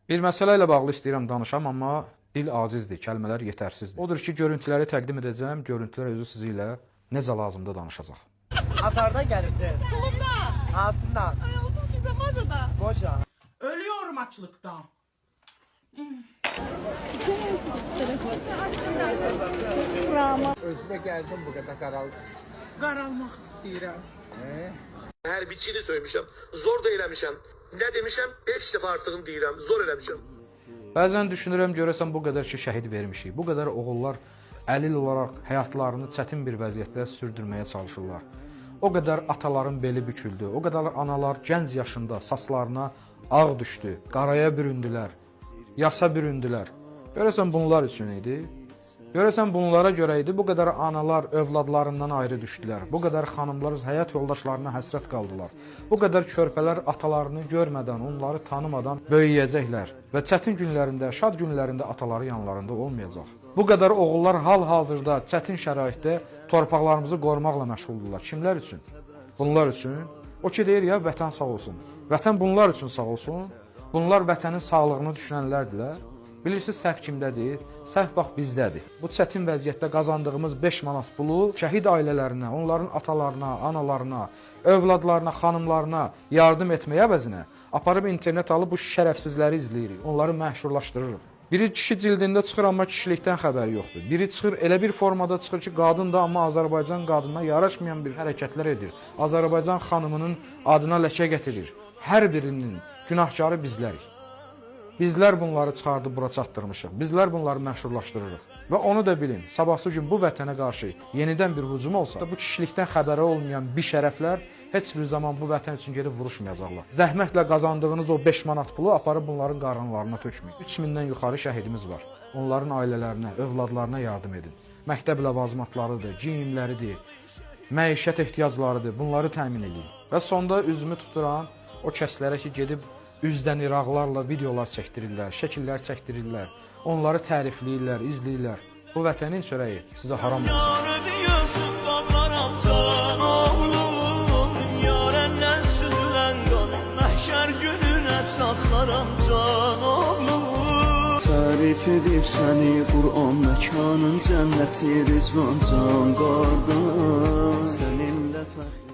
Bir məsələ ilə bağlı istəyirəm danışam, amma dil acizdir, kəlmələr yetərsizdir. Odur ki, görüntüləri təqdim edəcəm, görüntülər özü sizi ilə necə lazımda danışacaq. Atardan gəlirsin. Kolumdan. Ağzından. Ay olsun size Moja'da. Boşa. Ölüyorum açlıktan. Özümə gəldim bu qədər Qaralmaq istəyirəm. Hər biçini söyləmişəm, zor da eləmişəm. Nə demişəm? 5 dəfə artığını deyirəm, zor eləmişəm. Bəzən düşünürəm, görəsən bu qədər ki, şəhid vermişik, bu qədər oğullar əlil olaraq həyatlarını çətin bir vəziyyətdə sürdürməyə çalışırlar. O qədər ataların beli büküldü, o qədər analar gənc yaşında saçlarına ağ düşdü, qaraya büründülər, yasa büründülər. Görəsən bunlar üçün idi? Görəsən bunlara görə idi bu qədər analar övladlarından ayrı düşdülər. Bu qədər xanımlar həyat yoldaşlarına həsrət qaldılar. Bu qədər körpələr atalarını görmədən, onları tanımadan böyüyəcəklər və çətin günlərində, şad günlərində ataları yanlarında olmayacaq. Bu qədər oğullar hal-hazırda çətin şəraitdə torpaqlarımızı qorumaqla məşğuldurlar. Kimlər üçün? Bunlar üçün. O ki deyir ya, vətən sağ olsun. Vətən bunlar üçün sağ olsun. Bunlar vətənin sağlığını düşünənlərdirlər. Bilirsiniz, səhv kimdədir? Səhv bax bizdədir. Bu çətin vəziyyətdə qazandığımız 5 manat pulu şəhid ailələrinə, onların atalarına, analarına, övladlarına, xanımlarına yardım etməyə əvəzinə aparıb internet alıb bu şərəfsizləri izləyirik. Onları məşhurlaşdırırıq. Biri kişi cildində çıxır, amma kişilikdən xəbəri yoxdur. Biri çıxır, elə bir formada çıxır ki, qadındır, amma Azərbaycan qadına yaraşmayan bir hərəkətlər edir. Azərbaycan xanımının adına ləkə gətirir. Hər birinin günahkarı bizlərik. Bizlər bunları çıxardıb bura çatdırmışıq. Bizlər bunları məşhurlaşdırırıq. Və onu da bilin, sabahsı gün bu vətənə qarşı yenidən bir hücum olsa, bu kişilikdən xəbəri olmayan bir şərəflər heç bir zaman bu vətən üçün gedib vuruşmayacaqlar. Zəhmətlə qazandığınız o 5 manat pulu aparıb bunların qarınlarına tökməyin. 3000-dən yuxarı şəhidimiz var. Onların ailələrinə, övladlarına yardım edin. Məktəb ləvazimatlarıdır, geyimləridir, məişət ehtiyaclarıdır. Bunları təmin edin. Və sonda üzümü tuturan o kəslərə ki, gedib üzdən iraqlarla videolar çəkdirirlər, şəkillər çəkdirirlər, onları tərifləyirlər, izləyirlər. Bu vətənin çörəyi sizə haram olsun. Tərif edib səni Qur'an məkanın cənnəti rizvan can qardaş. Səninlə fəxr